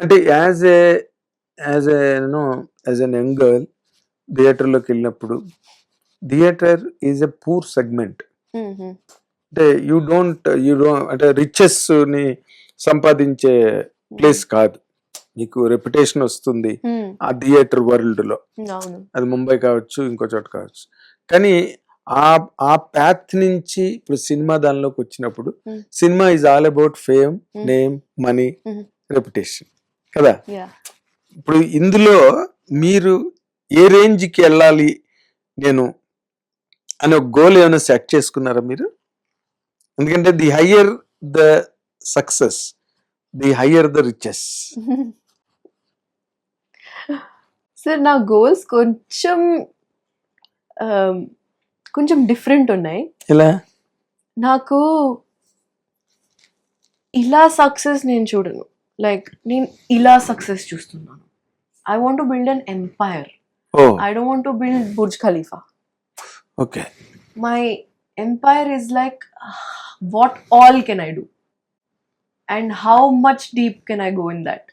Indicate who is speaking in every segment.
Speaker 1: అంటే యాజ్ ఎన్ young girl థియేటర్లోకి వెళ్ళినప్పుడు theatre is a poor segment. అంటే యూ డోంట్ అంటే రిచెస్ ని సంపాదించే ప్లేస్ కాదు. నీకు రెప్యుటేషన్ వస్తుంది ఆ థియేటర్ వరల్డ్ లో, అది ముంబై కావచ్చు ఇంకో చోట కావచ్చు. కానీ ఆ ప్యాత్ నుంచి ఇప్పుడు సినిమా దానిలోకి వచ్చినప్పుడు cinema is all about fame, name, money, reputation కదా. ఇప్పుడు ఇందులో మీరు ఏ రేంజ్కి వెళ్ళాలి నేను అని ఒక గోల్ ఏమైనా సెట్ చేసుకున్నారా మీరు? ఎందుకంటే the higher the success, the higher the riches.
Speaker 2: Sir నా గోల్స్ కొంచెం డిఫరెంట్ ఉన్నాయి.
Speaker 1: ఎలా?
Speaker 2: నాకు ఇలా సక్సెస్ నేను చూడను. లైక్ నేను ఇలా సక్సెస్ చూస్తున్నాను. I want to build an umpire. I don't want to build Burj Khalifa.
Speaker 1: Okay.
Speaker 2: My empire is like, what all can I do? And how much deep can I go in that?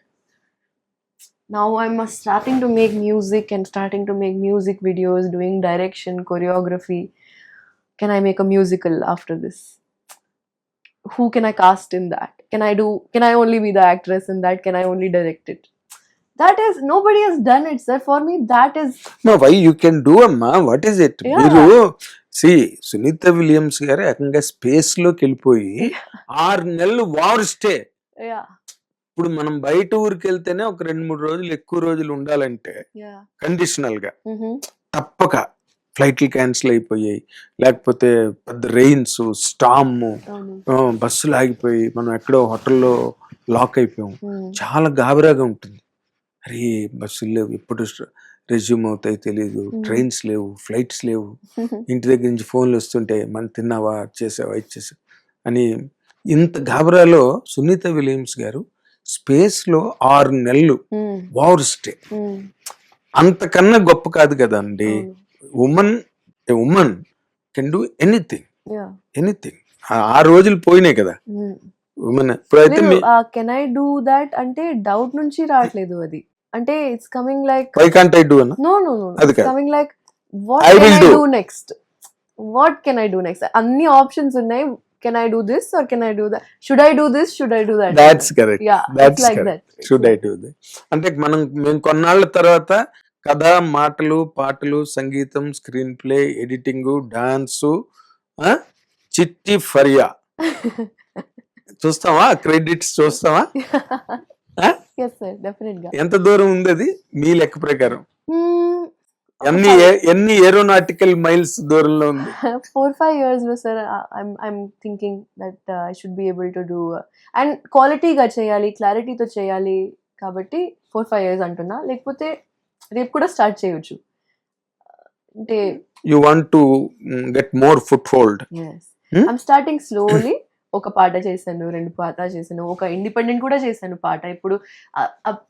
Speaker 2: Now I'm starting to make music and starting to make music videos, doing direction, choreography. Can I make a musical after this? Who can I cast in that? Can I only be the actress in that? Can I only direct it? That is, nobody has done it, sir. For me, that is...
Speaker 1: No, why you can do, amma? What is it?
Speaker 2: Yeah.
Speaker 1: See, Sunita Williams garu ekanga space loki వెళ్ళిపోయి 6 నెలలు వార్ stay. ఇప్పుడు మనం బయట ఊరికి వెళ్తేనే ఒక 2-3 రోజులు ఎక్కువ రోజులు ఉండాలంటే కండిషనల్ గా తప్పక ఫ్లైట్లు క్యాన్సిల్ అయిపోయాయి, లేకపోతే పెద్ద రెయిన్స్, స్టామ్, బస్సులు ఆగిపోయి మనం ఎక్కడో హోటల్లో లాక్ అయిపోయాం. చాలా గాబరాగా ఉంటుంది. అరే బస్సులు లేవు, ఎప్పుడు రెజ్యూమ్ అవుతాయి తెలియదు, ట్రైన్స్ లేవు, ఫ్లైట్స్ లేవు, ఇంటి దగ్గర నుంచి ఫోన్లు వస్తుంటే మనం తిన్నావా, చేసావా, ఇచ్చేసావు అని. ఇంత గాబరాలో సునీత విలియమ్స్ గారు స్పేస్ లో 6 నెలలు వార్ స్టే. అంతకన్నా గొప్ప కాదు కదండి. Women can do anything. ఆ రోజులు పోయినాయి కదా.
Speaker 2: కెన్ ఐ డూ దట్ అంటే డౌట్ నుంచి రావట్లేదు. అది అంటే it's coming like
Speaker 1: why can't I do?
Speaker 2: No it's coming like what can I do next, what can I do next. అన్ని ఆప్షన్స్ ఉన్నాయి. Can I do this or can I do that, should I do this, should I do that.
Speaker 1: That's correct. That's correct. Should I do this అంటే మేము కొన్నాళ్ళ తర్వాత కథ, మాటలు, పాటలు, సంగీతం, స్క్రీన్ ప్లే, ఎడిటింగ్, డాన్సు, చిట్టి ఫరియా చూస్తావా? క్రెడిట్స్ చూస్తావా? ఎంత దూరం ఉంది అది మీ లెక్క ప్రకారం? ఎన్ని ఏరోనాటికల్ మైల్స్ దూరంలో ఉంది?
Speaker 2: 4-5 years లో sir. I'm thinking that I should be able to do and క్వాలిటీగా చేయాలి, క్లారిటీతో చేయాలి. కాబట్టి 4-5 years అంటున్నా. లేకపోతే రేపు కూడా స్టార్ట్ చేయొచ్చు. అంటే
Speaker 1: you want to get more foothold.
Speaker 2: Yes. I'm starting slowly. ఒక పాట చేశాను, 2 పాట చేశాను, ఒక ఇండిపెండెంట్ కూడా చేశాను పాట.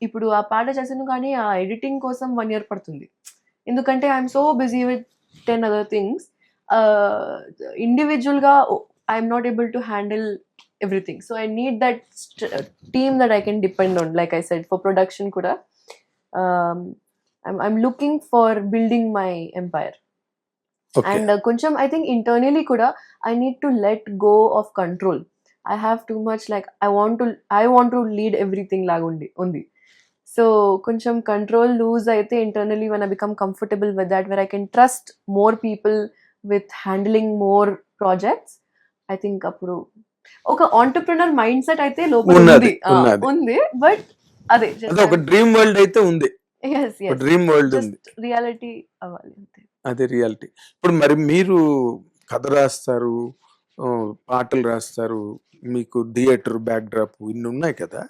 Speaker 2: ఇప్పుడు ఆ పాట చేశాను, కానీ ఆ ఎడిటింగ్ కోసం 1 year పడుతుంది. ఎందుకంటే I'm so busy with 10 other things. ఇండివిజువల్గా I'm not able to handle everything. So I need that team that I can depend on. Like I said, for production కూడా I'm looking for building my empire. And కొంచెం I think internally కూడా I need to let go of control. I have too much like I want to lead everything లాగా ఉంది. So కొంచెం control lose అయితే internally, when I become comfortable with that, where I can trust more people with handling more projects, I think అప్పుడు ఒక entrepreneur mindset అయితే లోపల ఉంది. But అదే
Speaker 1: ఒక డ్రీమ్ వరల్డ్ అయితే ఉంది.
Speaker 2: yes
Speaker 1: డ్రీమ్ వరల్డ్ ఉంది.
Speaker 2: రియాలిటీ అవ్వాలి అంతే.
Speaker 1: అదే రియాలిటీ. ఇప్పుడు మరి మీరు కథ రాస్తారు, పాటలు రాస్తారు, మీకు థియేటర్ బ్యాక్ డ్రాప్ ఇన్ని ఉన్నాయి కదా.